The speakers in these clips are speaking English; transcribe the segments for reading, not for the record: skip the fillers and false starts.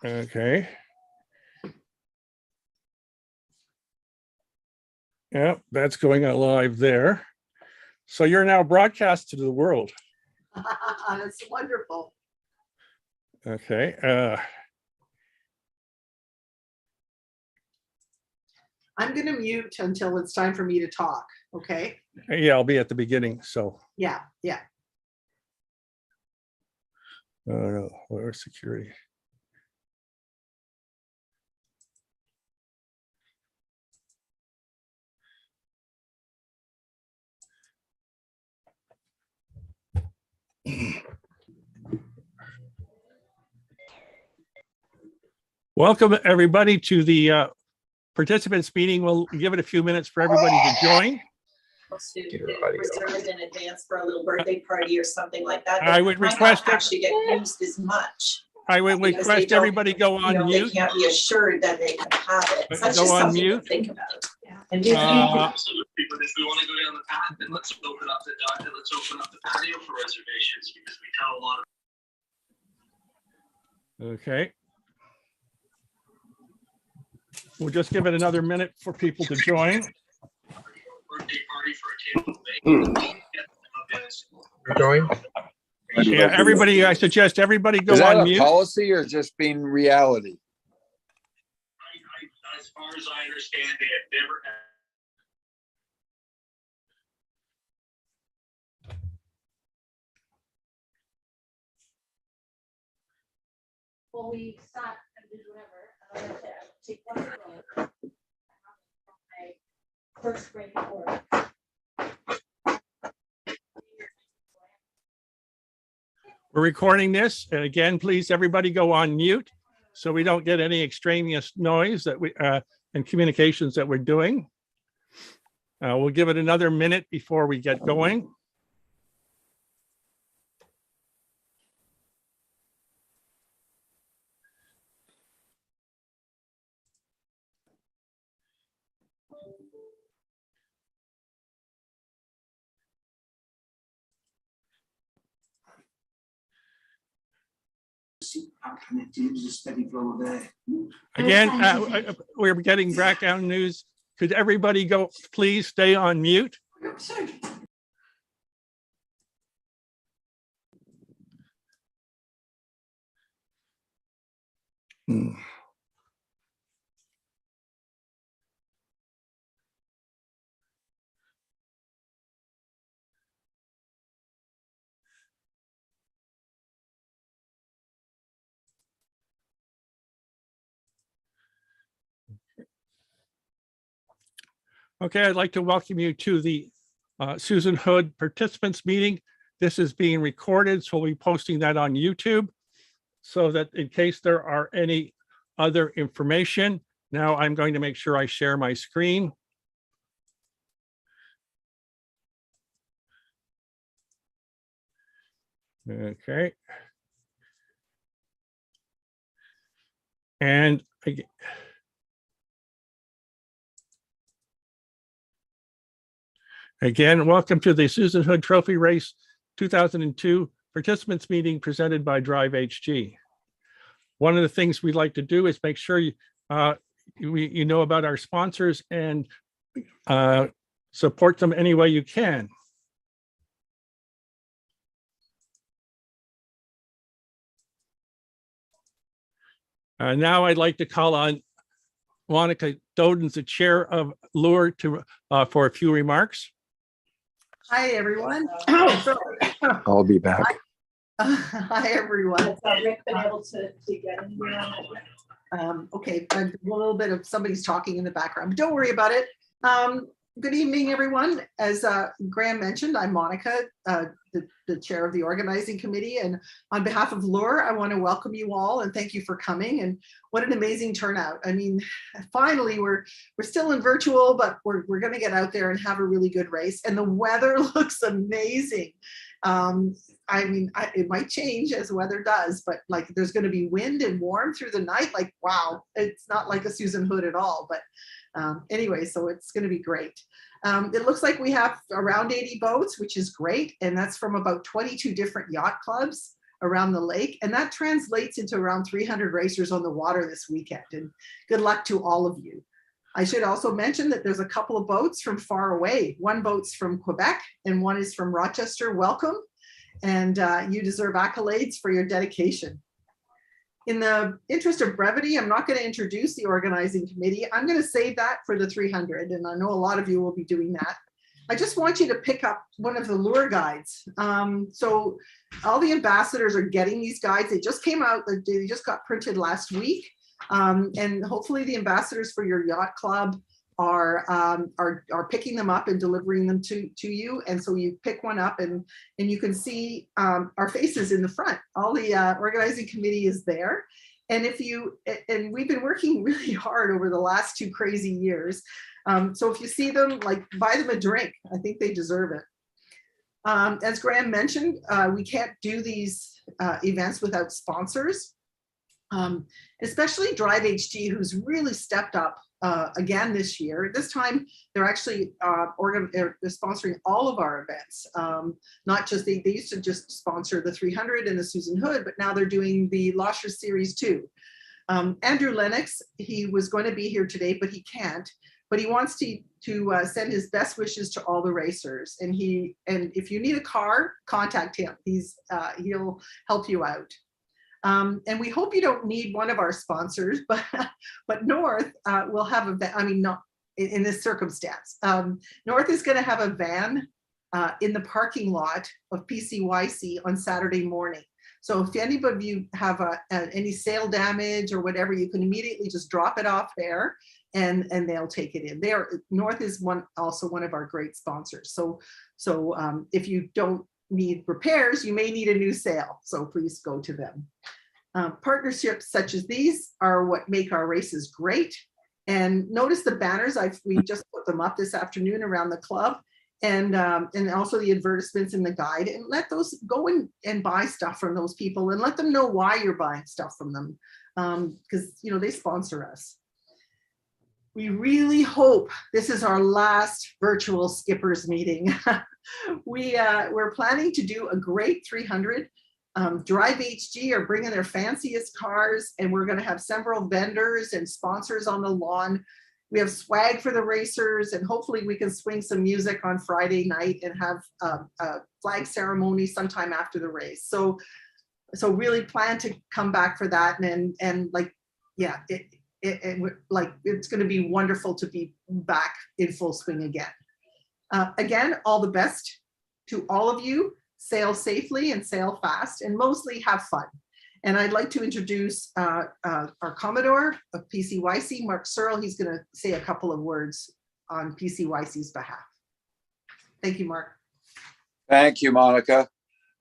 Okay. Yep, that's going out live there. So you're now broadcasted to the world. That's wonderful. Okay. I'm going to mute until it's time for me to talk. Okay. Yeah, I'll be at the beginning. So. Yeah. Yeah. Oh no, where's security? Welcome everybody to the participants meeting. We'll give it a few minutes for everybody to join. Reserved in advance for a little birthday party or something like that. I would request that actually get used as much. I would request everybody go on mute. They can't be assured that they can have it. So that's Go just on something mute. to think about. Yeah. And Absolutely, but if we want to go down the path, then let's open up the patio for reservations, because we tell a lot of. Okay. We'll just give it another minute for people to join. Birthday party for a table. Join. Yeah, everybody, I suggest everybody go Is that on a mute. policy or just being reality? As far as I understand, they have never had. Well, we sat and did whatever. And I take one road. My first grade board. We're recording this, and again, please, everybody go on mute so we don't get any extraneous noise that we and communications that we're doing. We'll give it another minute before we get going. There's a steady flow there. Again, we're getting background news. Could everybody go, please stay on mute? Okay, I'd like to welcome you to the Susan Hood participants meeting. This is being recorded, so we'll be posting that on YouTube so that in case there are any other information. Now I'm going to make sure I share my screen. Okay. And again, welcome to the Susan Hood Trophy Race 2002 participants meeting presented by Drive HG. One of the things we'd like to do is make sure you know about our sponsors and support them any way you can. Now I'd like to call on Monica Dodens, the chair of LOOR, for a few remarks. Hi, everyone. I'll be back. Hi, everyone. Has Rick been able to get anywhere on it? Okay, a little bit of somebody's talking in the background, but don't worry about it. Good evening, everyone. As Graham mentioned, I'm Monica, the chair of the organizing committee. And on behalf of LOOR, I want to welcome you all and thank you for coming. And what an amazing turnout. I mean, finally, we're still in virtual, but we're going to get out there and have a really good race. And the weather looks amazing. I mean, it might change as weather does, but like there's going to be wind and warm through the night. Like, wow, it's not like a Susan Hood at all. But anyway, so it's going to be great. It looks like we have around 80 boats, which is great. And that's from about 22 different yacht clubs. around the lake. And that translates into around 300 racers on the water this weekend. And good luck to all of you. I should also mention that there's a couple of boats from far away. One boat's from Quebec and one is from Rochester. Welcome. And you deserve accolades for your dedication. In the interest of brevity, I'm not going to introduce the organizing committee. I'm going to save that for the 300. And I know a lot of you will be doing that. I just want you to pick up one of the LOOR guides. So all the ambassadors are getting these guides. They just came out, they just got printed last week. And hopefully the ambassadors for your yacht club are picking them up and delivering them to you. And so you pick one up and you can see our faces in the front. All the organizing committee is there. And and we've been working really hard over the last 2 crazy years. So if you see them, like, buy them a drink. I think they deserve it. As Graham mentioned, we can't do these events without sponsors, especially Drive HG, who's really stepped up again this year. This time, they're actually they're sponsoring all of our events. Not just, they used to just sponsor the 300 and the Susan Hood, but now they're doing the LOOR series too. Andrew Lennox, he was going to be here today, but he can't. But he wants to send his best wishes to all the racers. And if you need a car, contact him. He'll help you out. And we hope you don't need one of our sponsors, but North will have not in this circumstance. North is going to have a van in the parking lot of PCYC on Saturday morning. So if any of you have any sail damage or whatever, you can immediately just drop it off there and they'll take it in. North is also one of our great sponsors. So if you don't need repairs, you may need a new sail. So please go to them. Partnerships such as these are what make our races great. And notice the banners, we just put them up this afternoon around the club, and also the advertisements in the guide, and let those go and buy stuff from those people and let them know why you're buying stuff from them, because they sponsor us. We really hope this is our last virtual skippers meeting. We're planning to do a great 300. Drive HG are bringing their fanciest cars, and we're going to have several vendors and sponsors on the lawn. We have swag for the racers, and hopefully we can swing some music on Friday night and have a flag ceremony sometime after the race. So really plan to come back for that, it's going to be wonderful to be back in full swing again. Again, all the best to all of you. Sail safely and sail fast, and mostly have fun. And I'd like to introduce our Commodore of PCYC, Mark Searle. He's going to say a couple of words on PCYC's behalf. Thank you, Mark. Thank you, Monica.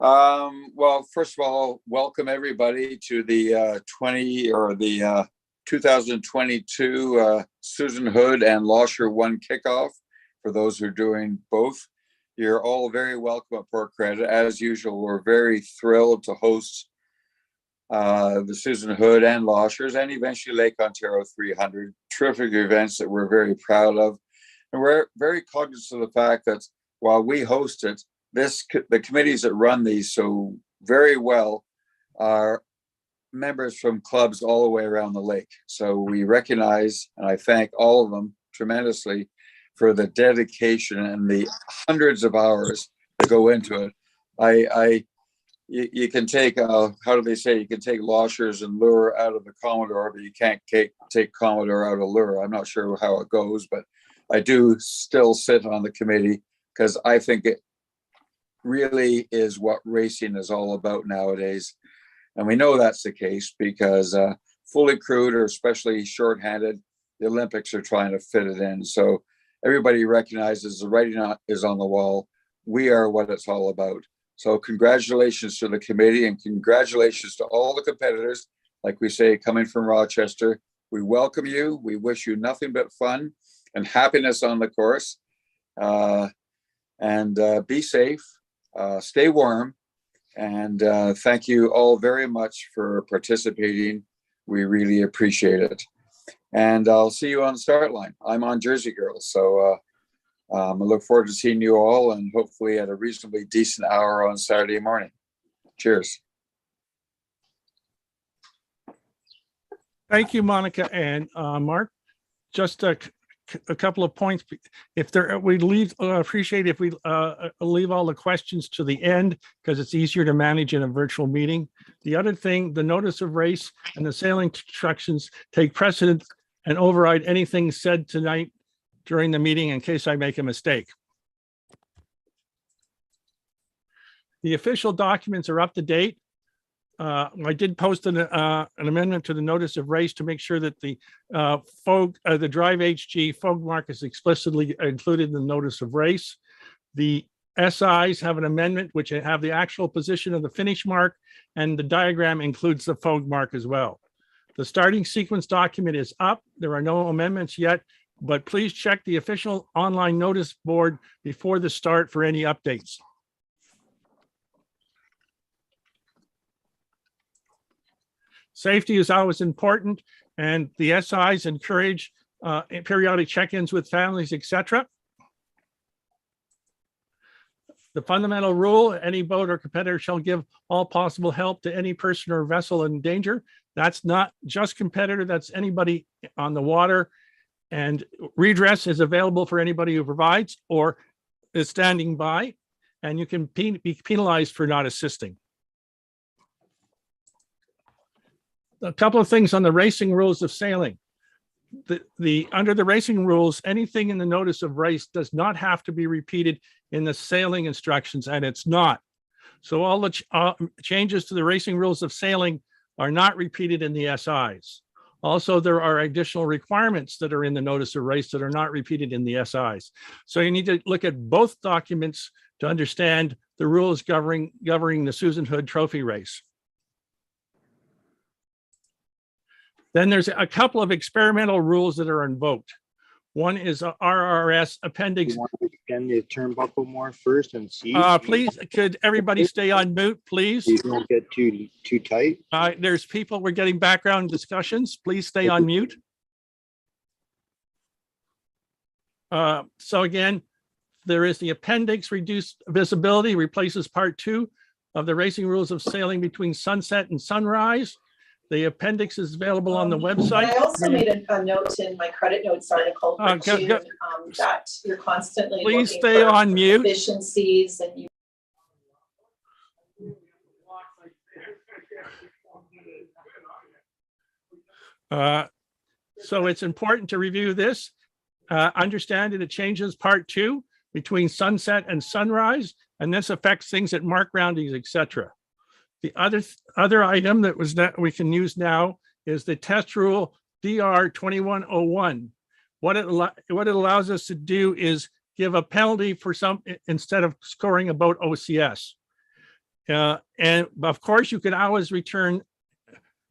Well, first of all, welcome everybody to the 2022 Susan Hood and LOOR 1 kickoff. For those who are doing both, you're all very welcome at Port Credit. As usual, we're very thrilled to host the Susan Hood and LOORs, and eventually Lake Ontario 300. Terrific events that we're very proud of. And we're very cognizant of the fact that while we host it, the committees that run these so very well are members from clubs all the way around the lake. So we recognize, and I thank all of them tremendously for the dedication and the hundreds of hours that go into it. You can take, how do they say, you can take LOORs and LOOR out of the Commodore, but you can't take Commodore out of LOOR. I'm not sure how it goes, but I do still sit on the committee because I think it really is what racing is all about nowadays. And we know that's the case because fully crewed or especially shorthanded, the Olympics are trying to fit it in. So everybody recognizes the writing is on the wall. We are what it's all about. So congratulations to the committee and congratulations to all the competitors. Like we say, coming from Rochester, we welcome you. We wish you nothing but fun and happiness on the course. And be safe, stay warm. And thank you all very much for participating. We really appreciate it. And I'll see you on the start line. I'm on Jersey Girls, so I look forward to seeing you all and hopefully at a reasonably decent hour on Saturday morning. Cheers. Thank you, Monica and Mark. Just a couple of points. If there, we leave, appreciate if we leave all the questions to the end because it's easier to manage in a virtual meeting. The other thing, the notice of race and the sailing instructions take precedence and override anything said tonight during the meeting in case I make a mistake. The official documents are up to date. I did post an amendment to the notice of race to make sure that the the Drive HG FOG mark is explicitly included in the notice of race. The SIs have an amendment which have the actual position of the finish mark, and the diagram includes the FOG mark as well. The starting sequence document is up. There are no amendments yet, but please check the official online notice board before the start for any updates. Safety is always important, and the SIs encourage periodic check-ins with families, etc. The fundamental rule, any boat or competitor shall give all possible help to any person or vessel in danger. That's not just competitor, that's anybody on the water. And redress is available for anybody who provides or is standing by, and you can be penalized for not assisting. A couple of things on the racing rules of sailing. Under the racing rules, anything in the notice of race does not have to be repeated in the sailing instructions, and it's not. So all the changes to the racing rules of sailing are not repeated in the SIs. Also, there are additional requirements that are in the notice of race that are not repeated in the SIs. So you need to look at both documents to understand the rules governing the Susan Hood Trophy race. Then there's a couple of experimental rules that are invoked. One is RRS Appendix. You want to extend the turnbuckle more first and see? Please, could everybody stay on mute, please? You don't get too tight. There's people, we're getting background discussions. Please stay on mute. So again, there is the appendix reduced visibility replaces part 2 of the racing rules of sailing between sunset and sunrise. The appendix is available on the website. I also made a note in my credit notes article for June, that you're constantly Please looking stay for on mute. efficiencies, and you. So it's important to review this. Understand that it changes part 2 between sunset and sunrise, and this affects things at mark roundings, etc. The other item that we can use now is the test rule DR 2101. What it allows us to do is give a penalty for some instead of scoring a boat OCS. And of course, you can always return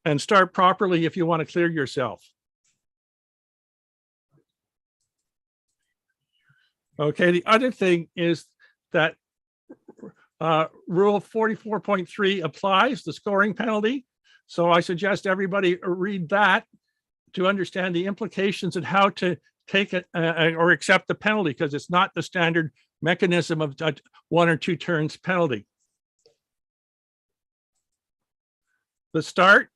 and start properly if you want to clear yourself. Okay, the other thing is that Rule 44.3 applies the scoring penalty. So I suggest everybody read that to understand the implications and how to take it or accept the penalty, because it's not the standard mechanism of 1 or 2 turns penalty. The start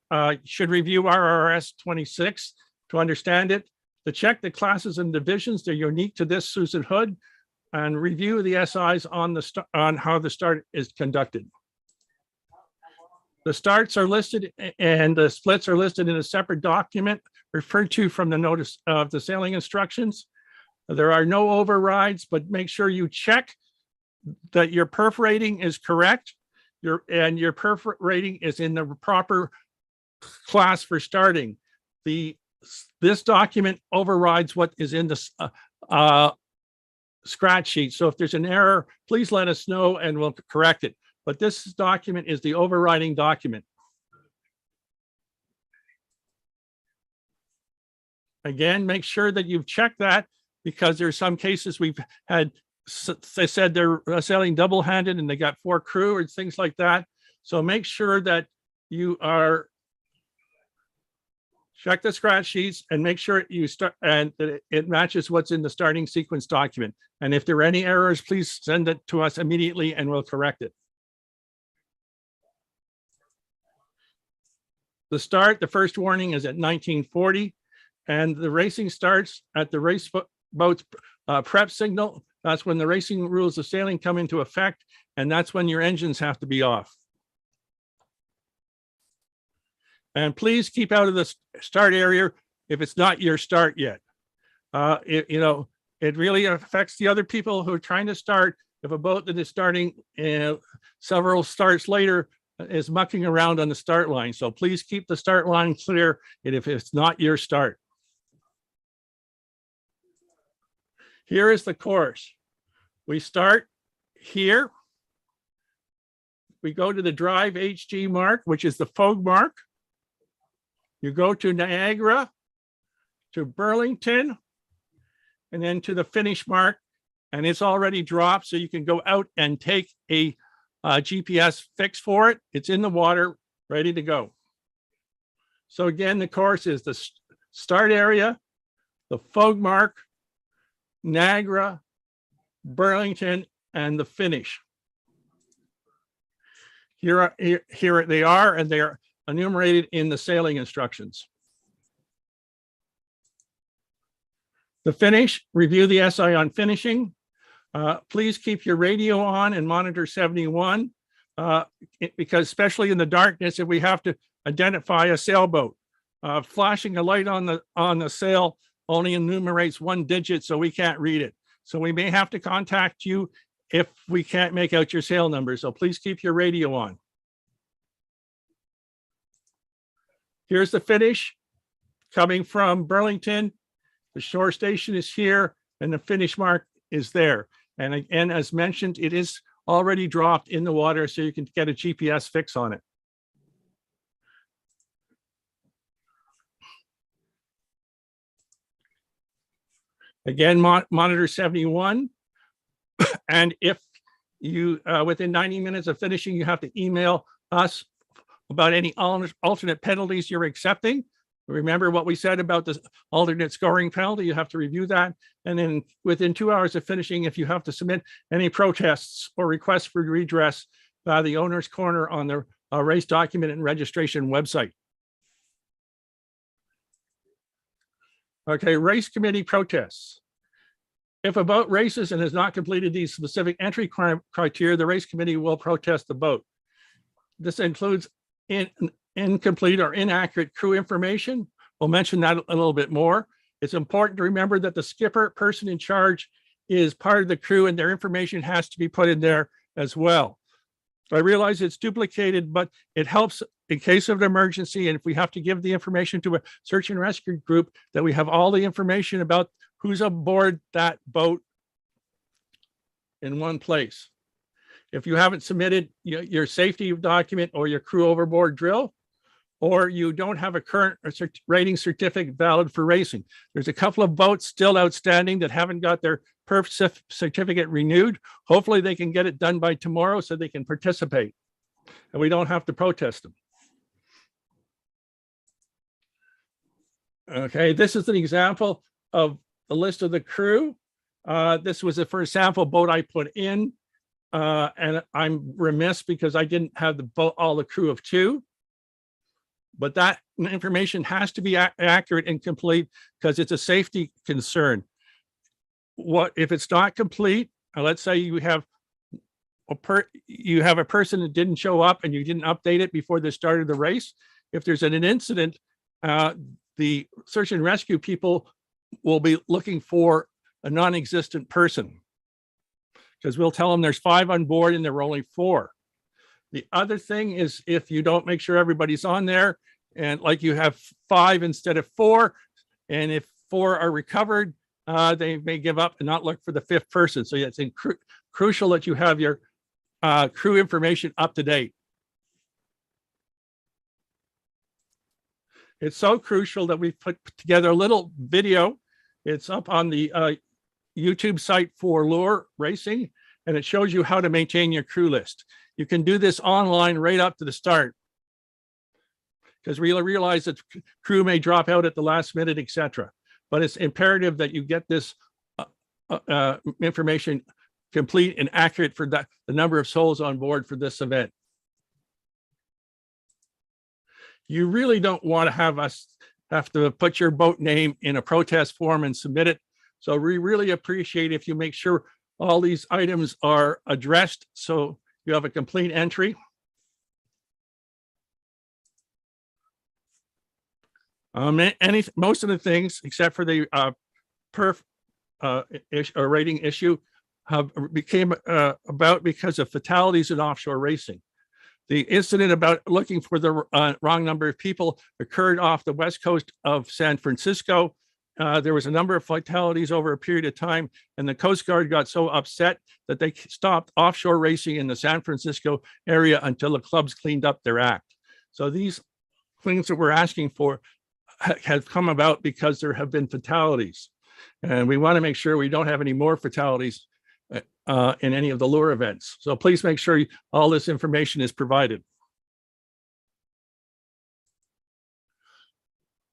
should review RRS 26 to understand it. To check the classes and divisions, they're unique to this Susan Hood, and review the SIs on how the start is conducted. The starts are listed and the splits are listed in a separate document referred to from the notice of the sailing instructions. There are no overrides, but make sure you check that your perf rating is correct. Your perf rating is in the proper class for starting. This document overrides what is in the scratch sheet. So if there's an error, please let us know and we'll correct it. But this document is the overriding document. Again, make sure that you've checked that, because there's some cases we've had, they said they're sailing double-handed and they got 4 crew or things like that. So make sure that you are check the scratch sheets and make sure you start and that it matches what's in the starting sequence document. And if there are any errors, please send it to us immediately and we'll correct it. The start, the first warning is at 1940, and the racing starts at the race boat's prep signal. That's when the racing rules of sailing come into effect, and that's when your engines have to be off. And please keep out of the start area if it's not your start yet. It really affects the other people who are trying to start. If a boat that is starting several starts later is mucking around on the start line. So please keep the start line clear if it's not your start. Here is the course. We start here. We go to the drive HG mark, which is the Fogue mark. You go to Niagara, to Burlington, and then to the finish mark, and it's already dropped, so you can go out and take a GPS fix for it. It's in the water, ready to go. So again, the course is the start area, the Fogue mark, Niagara, Burlington, and the finish. Here they are, and they are enumerated in the sailing instructions. The finish, review the SI on finishing. Please keep your radio on and monitor 71, because especially in the darkness, if we have to identify a sailboat, flashing a light on the sail only enumerates one digit, so we can't read it. So we may have to contact you if we can't make out your sail number. So please keep your radio on. Here's the finish coming from Burlington. The shore station is here and the finish mark is there. And again, as mentioned, it is already dropped in the water, so you can get a GPS fix on it. Again, monitor 71. And if you, within 90 minutes of finishing, you have to email us about any alternate penalties you're accepting. Remember what we said about the alternate scoring penalty, you have to review that. And then within 2 hours of finishing, if you have to submit any protests or requests for redress by the owner's corner on the race document and registration website. Okay, race committee protests. If a boat races and has not completed these specific entry criteria, the race committee will protest the boat. This includes incomplete or inaccurate crew information. We'll mention that a little bit more. It's important to remember that the skipper, person in charge, is part of the crew, and their information has to be put in there as well. I realize it's duplicated, but it helps in case of an emergency. And if we have to give the information to a search and rescue group, that we have all the information about who's aboard that boat in one place. If you haven't submitted your safety document or your crew overboard drill, or you don't have a current rating certificate valid for racing, there's a couple of boats still outstanding that haven't got their perf certificate renewed. Hopefully they can get it done by tomorrow so they can participate and we don't have to protest them. Okay, this is an example of the list of the crew. This was the first sample boat I put in. And I'm remiss because I didn't have the boat, all the crew of 2, but that information has to be accurate and complete because it's a safety concern. What if it's not complete? Let's say you have a person that didn't show up and you didn't update it before the start of the race. If there's an incident, the search and rescue people will be looking for a non-existent person, because we'll tell them there's 5 on board and there were only 4. The other thing is if you don't make sure everybody's on there, and like you have 5 instead of 4, and if 4 are recovered, they may give up and not look for the 5th person. So it's crucial that you have your crew information up to date. It's so crucial that we've put together a little video. It's up on the YouTube site for LOOR Racing, and it shows you how to maintain your crew list. You can do this online right up to the start, because we realize that crew may drop out at the last minute, etc. But it's imperative that you get this information complete and accurate for the number of souls on board for this event. You really don't want to have us have to put your boat name in a protest form and submit it. So we really appreciate if you make sure all these items are addressed so you have a complete entry. Most of the things, except for the perf rating issue, have became about because of fatalities in offshore racing. The incident about looking for the wrong number of people occurred off the west coast of San Francisco. There was a number of fatalities over a period of time, and the Coast Guard got so upset that they stopped offshore racing in the San Francisco area until the clubs cleaned up their act. So these things that we're asking for have come about because there have been fatalities. And we want to make sure we don't have any more fatalities in any of the LOOR events. So please make sure all this information is provided.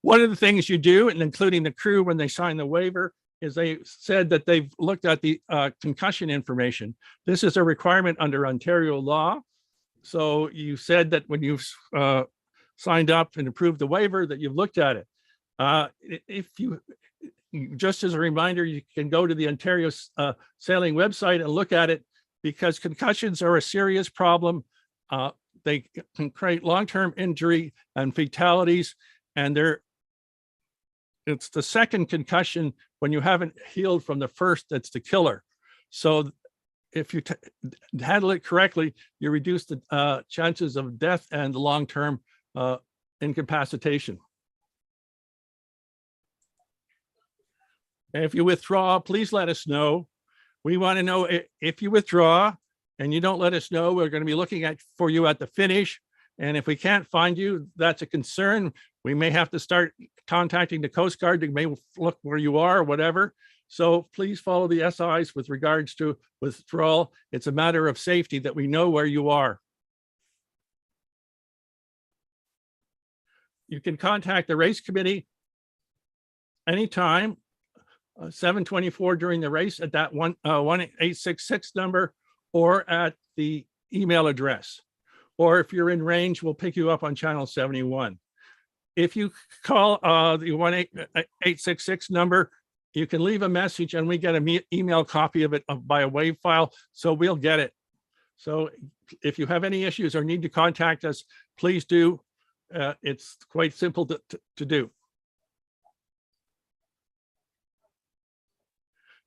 One of the things you do, and including the crew when they sign the waiver, is they said that they've looked at the concussion information. This is a requirement under Ontario law. So you said that when you've signed up and approved the waiver that you've looked at it. If you, just as a reminder, you can go to the Ontario Sailing website and look at it, because concussions are a serious problem. They can create long-term injury and fatalities, and it's the second concussion when you haven't healed from the first that's the killer. So if you handle it correctly, you reduce the chances of death and long-term incapacitation. And if you withdraw, please let us know. We want to know if you withdraw and you don't let us know, we're going to be looking for you at the finish. And if we can't find you, that's a concern. We may have to start contacting the Coast Guard. They may look where you are or whatever. So please follow the SIs with regards to withdrawal. It's a matter of safety that we know where you are. You can contact the race committee anytime, 7/24 during the race at that 1-866 number, or at the email address. Or if you're in range, we'll pick you up on channel 71. If you call the 1-866 number, you can leave a message and we get an email copy of it by a WAV file, so we'll get it. So if you have any issues or need to contact us, please do. It's quite simple to do.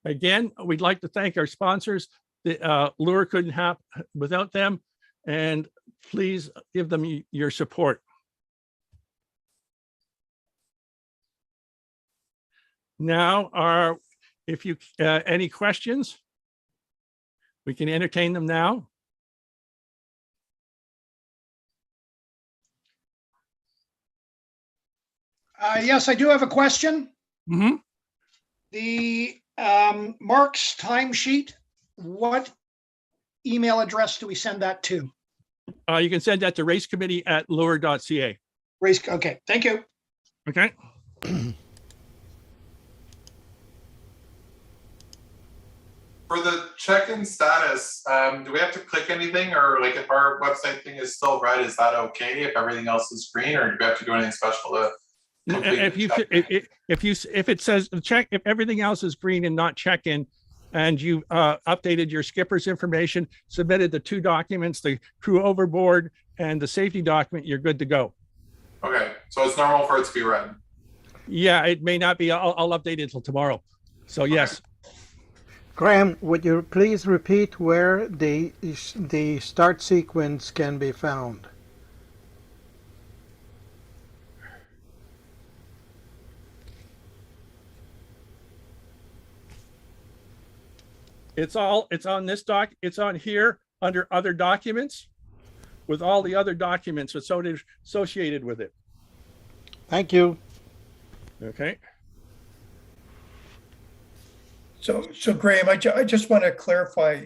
Again, we'd like to thank our sponsors. The LOOR couldn't happen without them, and please give them your support. Now, if you any questions, we can entertain them now. Yes, I do have a question. Mm-hmm. The Mark's timesheet, what email address do we send that to? You can send that to racecommittee@loor.ca. Race, okay, thank you. Okay. For the check-in status, do we have to click anything, or like if our website thing is still red, is that okay if everything else is green, or do we have to do anything special to complete if it says check, if everything else is green and not check-in, and you updated your skipper's information, submitted the 2 documents, the crew overboard and the safety document, you're good to go. Okay, so it's normal for it to be red. Yeah, it may not be. I'll update it until tomorrow. So okay. Yes. Graham, would you please repeat where the start sequence can be found? It's on this doc. It's on here under other documents with all the other documents associated with it. Thank you. Okay. So Graham, I just want to clarify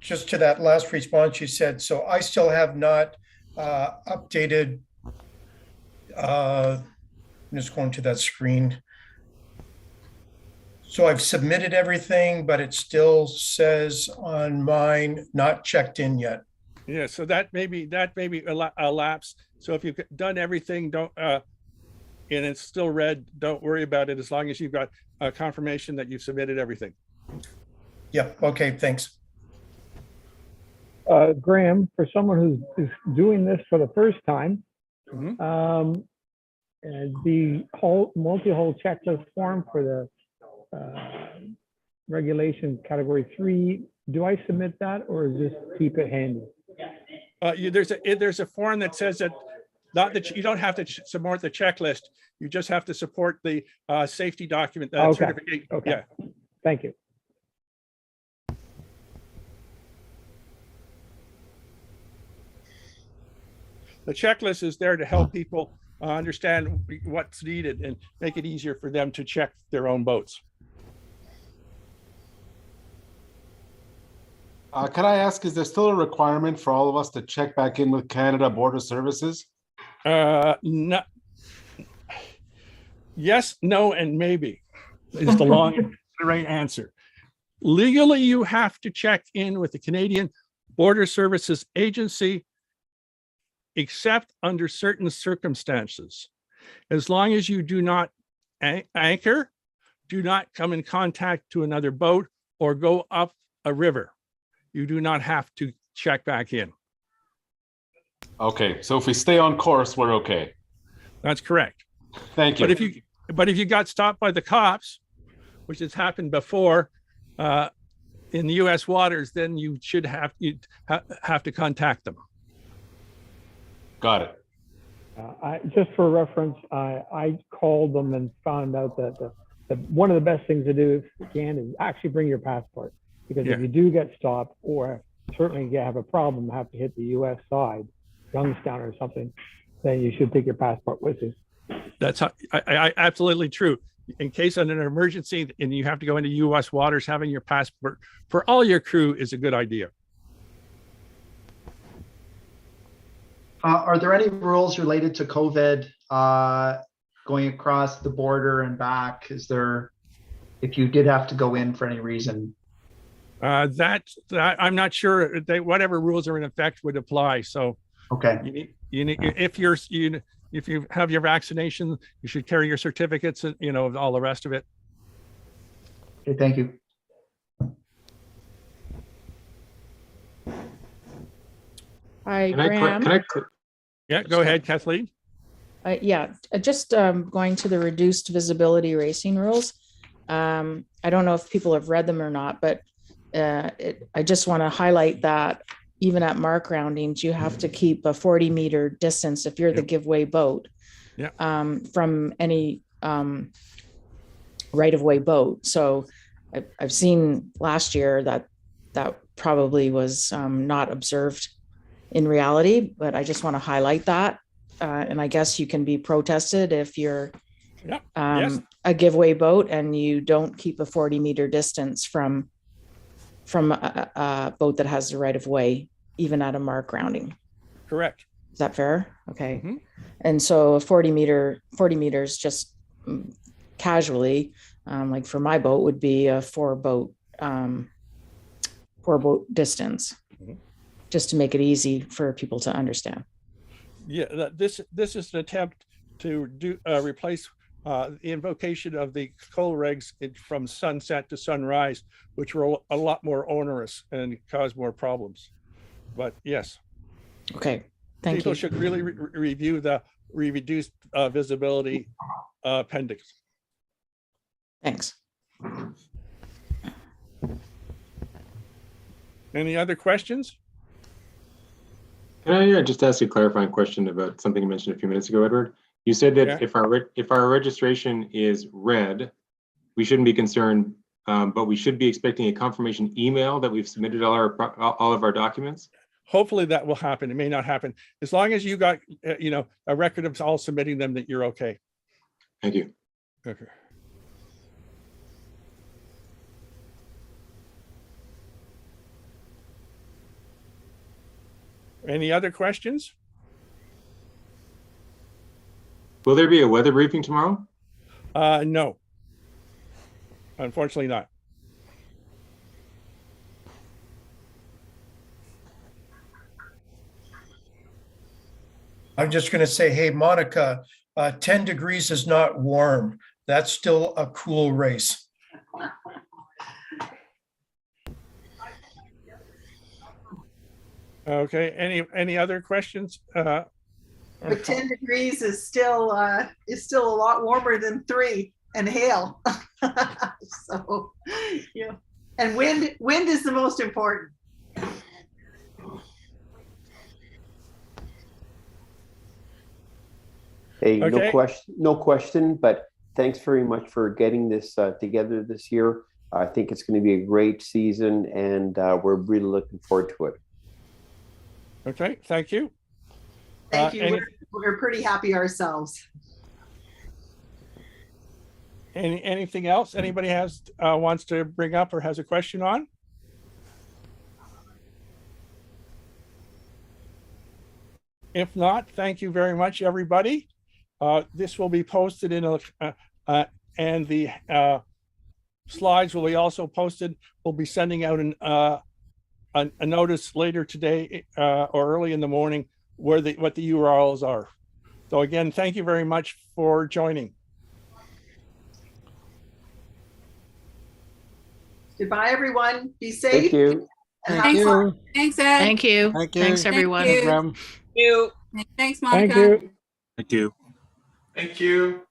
just to that last response you said. So I still have not updated. I'm just going to that screen. So I've submitted everything, but it still says on mine, not checked in yet. Yeah, so that may be a lapse. So if you've done everything, don't and it's still red, don't worry about it as long as you've got a confirmation that you've submitted everything. Yep, okay, thanks. Graham, for someone who's doing this for the first time, Mhm. the whole multi-hole checklist form for the regulation category 3, do I submit that or just keep it handy? There's a form that says that not that you don't have to support the checklist. You just have to support the safety document. Okay. Certificate. Okay. Yeah. Thank you. The checklist is there to help people understand what's needed and make it easier for them to check their own boats. Can I ask, is there still a requirement for all of us to check back in with Canada Border Services? No. Yes, no, and maybe is the long right answer. Legally, you have to check in with the Canadian Border Services Agency, except under certain circumstances. As long as you do not anchor, do not come in contact to another boat, or go up a river, you do not have to check back in. Okay, so if we stay on course, we're okay. That's correct. Thank you. But if you got stopped by the cops, which has happened before in the U.S. waters, then you should have to contact them. Got it. Just for reference, I called them and found out that one of the best things to do if you can is actually bring your passport, because if you do get stopped, or certainly you have a problem, have to hit the U.S. side, Youngstown or something, then you should take your passport with you. That's absolutely true. In case of an emergency and you have to go into U.S. waters, having your passport for all your crew is a good idea. Are there any rules related to COVID going across the border and back? Is there, if you did have to go in for any reason? That I'm not sure. Whatever rules are in effect would apply. So okay, you need if you have your vaccination, you should carry your certificates and all the rest of it. Okay, thank you. Hi, Graham. Yeah, go ahead, Kathleen. Just going to the reduced visibility racing rules. I don't know if people have read them or not, but I just want to highlight that even at mark roundings, you have to keep a 40-meter distance if you're the giveaway boat from any right-of-way boat. So I've seen last year that probably was not observed in reality, but I just want to highlight that. And I guess you can be protested if you're a giveaway boat and you don't keep a 40-meter distance from a boat that has the right of way, even at a mark rounding. Correct. Is that fair? Okay. Mm-hmm. And so 40 meters just casually, like for my boat would be a four boat distance, just to make it easy for people to understand. Yeah, this is an attempt to replace the invocation of the coal regs from sunset to sunrise, which were a lot more onerous and cause more problems. But yes. Okay, thank you. People should really review the reduced visibility appendix. Thanks. Any other questions? Can I just ask a clarifying question about something you mentioned a few minutes ago, Edward? You said that if our registration is red, we shouldn't be concerned, but we should be expecting a confirmation email that we've submitted all of our documents. Hopefully that will happen. It may not happen. As long as you got a record of all submitting them, that you're okay. Thank you. Okay. Any other questions? Will there be a weather briefing tomorrow? No. Unfortunately not. I'm just going to say, hey, Monica, 10 degrees is not warm. That's still a cool race. Okay, any other questions? But 10 degrees is still a lot warmer than 3 and hail. So, yeah. And wind is the most important. Hey, Okay. no question, but thanks very much for getting this together this year. I think it's going to be a great season, and we're really looking forward to it. Okay, thank you. Thank you. We're pretty happy ourselves. Anything else anybody has wants to bring up or has a question on? If not, thank you very much, everybody. This will be posted in and the slides will be also posted. We'll be sending out a notice later today or early in the morning where what the URLs are. So again, thank you very much for joining. Goodbye, everyone. Be safe. Thank you. And Thanks, have fun. thanks, Ed. Thank you. Thank you. Thanks, everyone. Thank you. Graham. Thanks, Monica. Thank you. Thank you. Thank you.